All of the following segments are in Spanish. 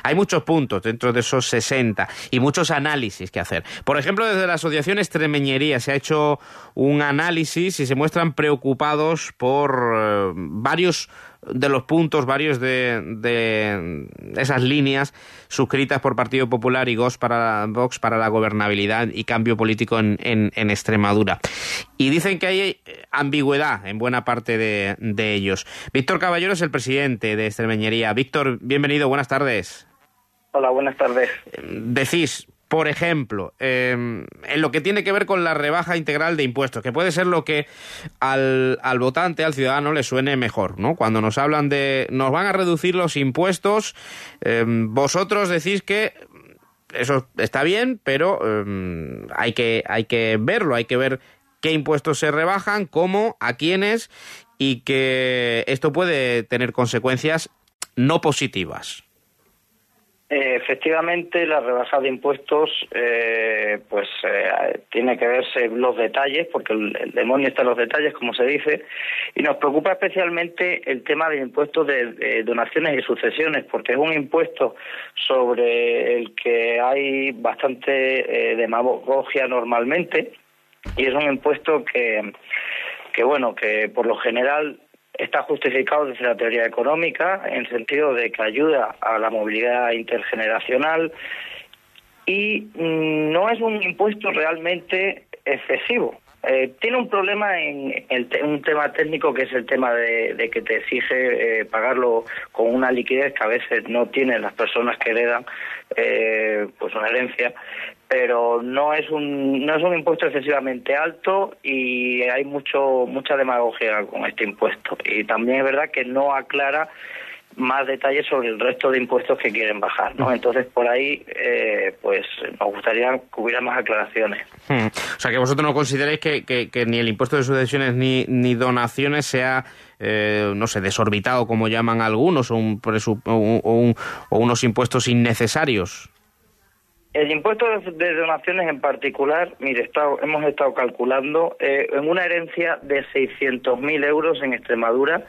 Hay muchos puntos dentro de esos 60 y muchos análisis que hacer. Por ejemplo, desde la Asociación Extremeñería se ha hecho un análisis y se muestran preocupados por varios de los puntos, varios de esas líneas suscritas por Partido Popular y Vox para la gobernabilidad y cambio político en Extremadura. Y dicen que hay ambigüedad en buena parte de ellos. Víctor Caballero es el presidente de Extremeñería. Víctor, bienvenido, buenas tardes. Hola, buenas tardes. Decís, por ejemplo, en lo que tiene que ver con la rebaja integral de impuestos, que puede ser lo que al votante, al ciudadano, le suene mejor, ¿no? Cuando nos hablan de nos van a reducir los impuestos, vosotros decís que eso está bien, pero hay que verlo, hay que ver qué impuestos se rebajan, cómo, a quiénes, y que esto puede tener consecuencias no positivas. Efectivamente, la rebaja de impuestos tiene que verse los detalles, porque el demonio está en los detalles, como se dice, y nos preocupa especialmente el tema del impuesto de donaciones y sucesiones, porque es un impuesto sobre el que hay bastante demagogia normalmente, y es un impuesto que por lo general está justificado desde la teoría económica, en el sentido de que ayuda a la movilidad intergeneracional, y no es un impuesto realmente excesivo. Tiene un problema en un tema técnico, que es el tema de que te exige pagarlo con una liquidez que a veces no tienen las personas que heredan una herencia, pero no es un impuesto excesivamente alto, y hay mucha demagogia con este impuesto. Y también es verdad que no aclara más detalles sobre el resto de impuestos que quieren bajar, ¿no? Entonces, por ahí, nos gustaría que hubiera más aclaraciones. O sea, que vosotros no consideráis que ni el impuesto de sucesiones ni donaciones sea, desorbitado, como llaman algunos, o unos impuestos innecesarios. El impuesto de donaciones en particular, mire, hemos estado calculando en una herencia de 600.000 euros en Extremadura,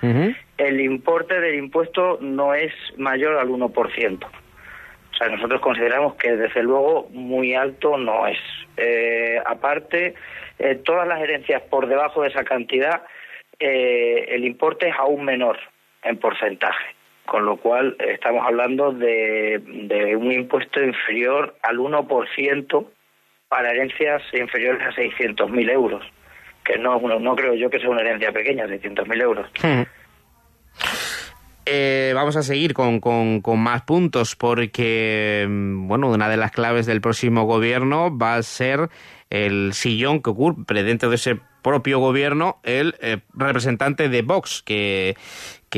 el importe del impuesto no es mayor al 1%. O sea, nosotros consideramos que desde luego muy alto no es. Aparte, todas las herencias por debajo de esa cantidad, el importe es aún menor en porcentaje. Con lo cual estamos hablando de un impuesto inferior al 1% para herencias inferiores a 600.000 euros, que no creo yo que sea una herencia pequeña, 600.000 euros. Vamos a seguir con más puntos, porque una de las claves del próximo gobierno va a ser el sillón que ocurre dentro de ese propio gobierno el representante de Vox, que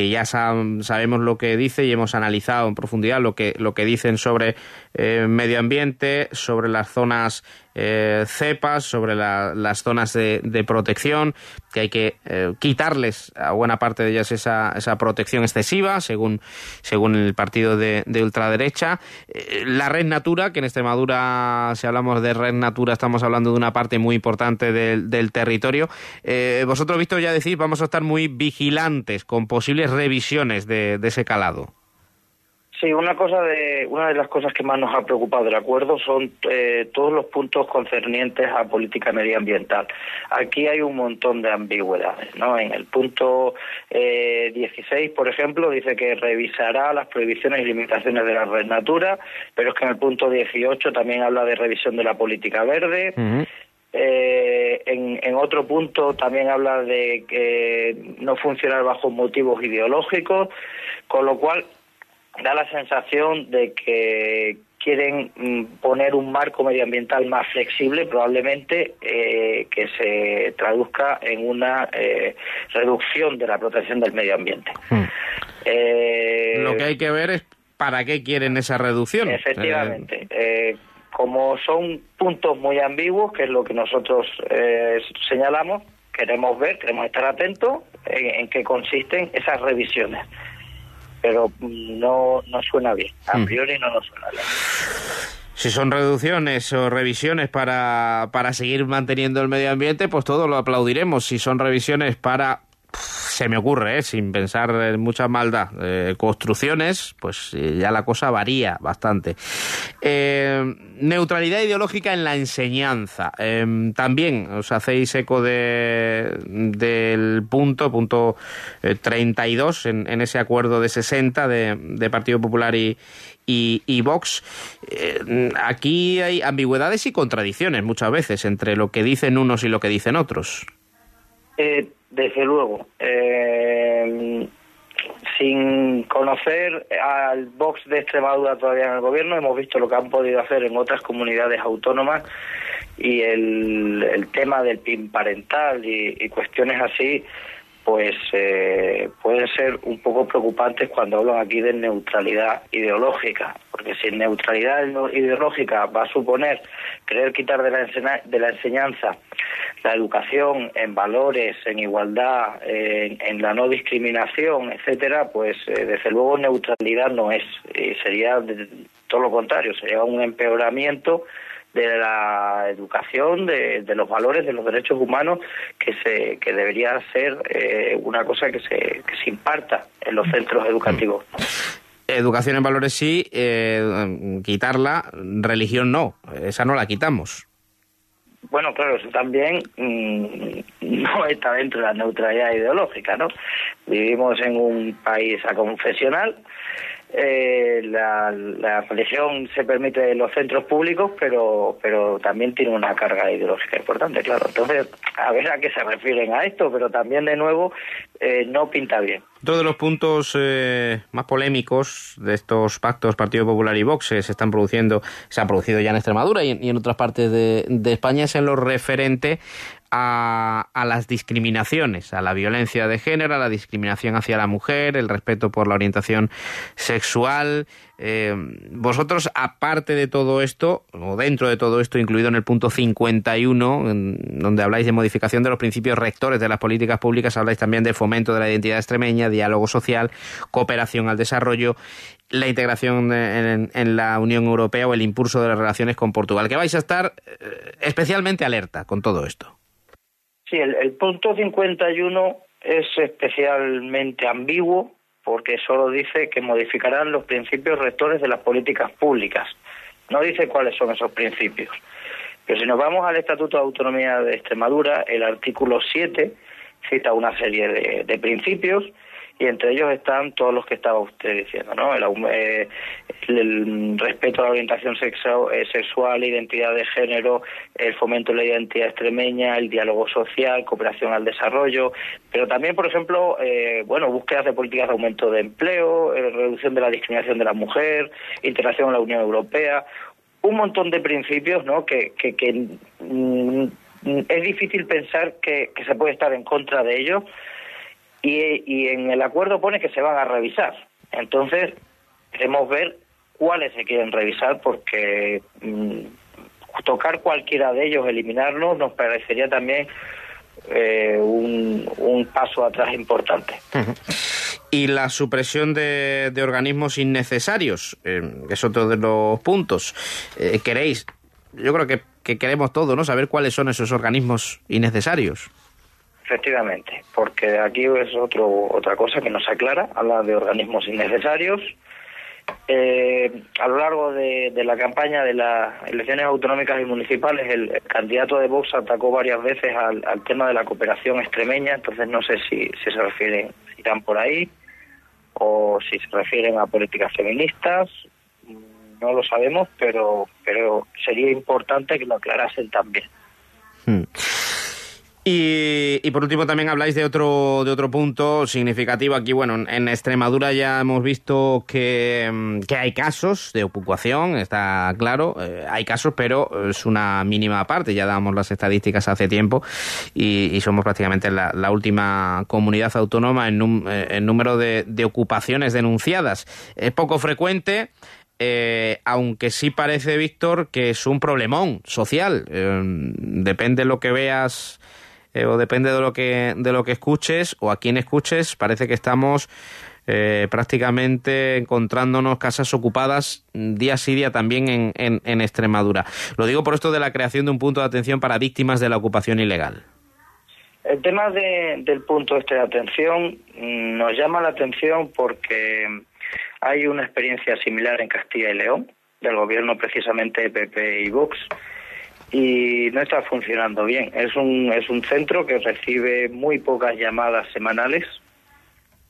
ya sabemos lo que dice y hemos analizado en profundidad lo que dicen sobre medio ambiente, sobre las zonas cepas, sobre las zonas de protección, que hay que quitarles a buena parte de ellas esa protección excesiva, según el partido de ultraderecha. La Red Natura, que en Extremadura, si hablamos de Red Natura, estamos hablando de una parte muy importante del territorio. Vosotros, Víctor, ya decís, vamos a estar muy vigilantes con posibles revisiones de ese calado. Sí, una de las cosas que más nos ha preocupado del acuerdo son todos los puntos concernientes a política medioambiental. Aquí hay un montón de ambigüedades, ¿no? En el punto 16, por ejemplo, dice que revisará las prohibiciones y limitaciones de la Red Natura, pero es que en el punto 18 también habla de revisión de la política verde. En otro punto también habla de que no funcionar bajo motivos ideológicos, con lo cual da la sensación de que quieren poner un marco medioambiental más flexible, probablemente que se traduzca en una reducción de la protección del medio ambiente. Lo que hay que ver es para qué quieren esa reducción. Efectivamente. Como son puntos muy ambiguos, que es lo que nosotros señalamos, queremos estar atentos en qué consisten esas revisiones. Pero no suena bien, a priori no nos suena bien. Si son reducciones o revisiones para seguir manteniendo el medio ambiente, pues todo lo aplaudiremos. Si son revisiones para se me ocurre, sin pensar en mucha maldad, construcciones, pues ya la cosa varía bastante. Neutralidad ideológica en la enseñanza. También os hacéis eco del punto 32 en ese acuerdo de 60 de Partido Popular y Vox. Aquí hay ambigüedades y contradicciones muchas veces entre lo que dicen unos y lo que dicen otros. Desde luego. Sin conocer al Vox de Extremadura todavía en el gobierno, hemos visto lo que han podido hacer en otras comunidades autónomas, y el tema del PIN parental y cuestiones así, pues pueden ser un poco preocupantes cuando hablan aquí de neutralidad ideológica, porque si neutralidad ideológica va a suponer querer quitar de la enseñanza la educación en valores, en igualdad, en la no discriminación, etcétera, pues desde luego neutralidad no es, y sería todo lo contrario, sería un empeoramiento de la educación, de los valores, de los derechos humanos, que debería ser una cosa que se imparta en los centros educativos. Educación en valores sí, quitarla, religión no, esa no la quitamos. Bueno, claro, eso también no está dentro de la neutralidad ideológica, ¿no? Vivimos en un país aconfesional. La religión se permite en los centros públicos, pero también tiene una carga ideológica importante, claro. Entonces, a ver a qué se refieren a esto, pero también, de nuevo, no pinta bien. Otro de los puntos más polémicos de estos pactos Partido Popular y Vox se han producido ya en Extremadura y en otras partes de España, es en lo referente a las discriminaciones, a la violencia de género, a la discriminación hacia la mujer, el respeto por la orientación sexual. Vosotros, aparte de todo esto, o dentro de todo esto, incluido en el punto 51, donde habláis de modificación de los principios rectores de las políticas públicas, habláis también de fomento de la identidad extremeña, diálogo social, cooperación al desarrollo, la integración en la Unión Europea o el impulso de las relaciones con Portugal, que vais a estar especialmente alerta con todo esto. Sí, el punto 51 es especialmente ambiguo porque solo dice que modificarán los principios rectores de las políticas públicas. No dice cuáles son esos principios. Pero si nos vamos al Estatuto de Autonomía de Extremadura, el artículo 7 cita una serie de principios, y entre ellos están todos los que estaba usted diciendo, ¿no? El respeto a la orientación sexual, identidad de género, el fomento de la identidad extremeña, el diálogo social, cooperación al desarrollo, pero también, por ejemplo, búsquedas de políticas de aumento de empleo, reducción de la discriminación de la mujer, integración en la Unión Europea, un montón de principios, ¿no? que es difícil pensar que se puede estar en contra de ellos. Y en el acuerdo pone que se van a revisar. Entonces, queremos ver cuáles se quieren revisar, porque tocar cualquiera de ellos, eliminarlos, nos parecería también un paso atrás importante. Uh-huh. Y la supresión de organismos innecesarios, es otro de los puntos. Queréis, yo creo que queremos todos, ¿no?, saber cuáles son esos organismos innecesarios. Efectivamente, porque aquí es otra cosa que nos aclara, habla de organismos innecesarios. A lo largo de la campaña de las elecciones autonómicas y municipales, el candidato de Vox atacó varias veces al tema de la cooperación extremeña, entonces no sé si se refieren, si irán por ahí, o si se refieren a políticas feministas, no lo sabemos, pero sería importante que lo aclarasen también. Y por último también habláis de otro punto significativo aquí. Bueno, en Extremadura ya hemos visto que hay casos de ocupación, está claro, hay casos, pero es una mínima parte. Ya dábamos las estadísticas hace tiempo y somos prácticamente la última comunidad autónoma en número de ocupaciones denunciadas. Es poco frecuente. Aunque sí parece, Víctor, que es un problemón social. Depende de lo que veas o depende de lo que escuches o a quién escuches, parece que estamos prácticamente encontrándonos casas ocupadas día sí día también en Extremadura. Lo digo por esto de la creación de un punto de atención para víctimas de la ocupación ilegal. El tema del punto de atención nos llama la atención porque hay una experiencia similar en Castilla y León, del gobierno precisamente de PP y Vox, y no está funcionando bien. Es un centro que recibe muy pocas llamadas semanales,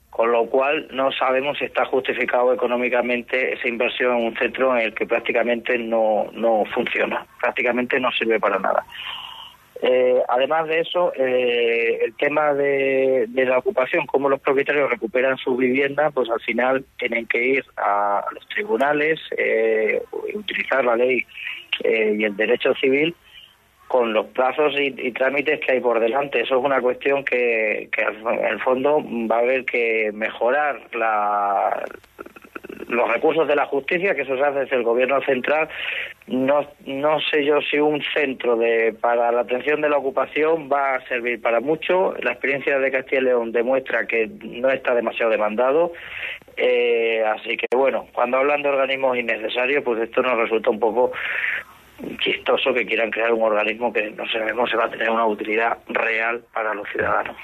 con lo cual no sabemos si está justificado económicamente esa inversión en un centro en el que prácticamente no funciona, prácticamente no sirve para nada. Además de eso, el tema de la ocupación, cómo los propietarios recuperan sus viviendas, pues al final tienen que ir a los tribunales, utilizar la ley y el derecho civil con los plazos y trámites que hay por delante. Eso es una cuestión que en el fondo va a haber que mejorar los recursos de la justicia, que eso se hace desde el gobierno central. No sé yo si un centro para la atención de la ocupación va a servir para mucho. La experiencia de Castilla y León demuestra que no está demasiado demandado. Así que bueno, cuando hablan de organismos innecesarios, pues esto nos resulta un poco chistoso que quieran crear un organismo que no sabemos si va a tener una utilidad real para los ciudadanos.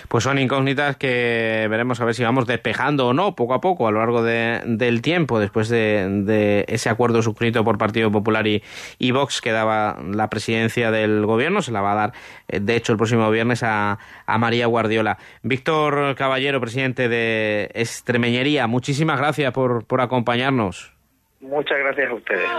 Pues son incógnitas que veremos a ver si vamos despejando o no, poco a poco, a lo largo del tiempo, después de ese acuerdo suscrito por Partido Popular y Vox, que daba la presidencia del gobierno. Se la va a dar, de hecho, el próximo viernes a María Guardiola. Víctor Caballero, presidente de Extremeñería, muchísimas gracias por acompañarnos. Muchas gracias a ustedes.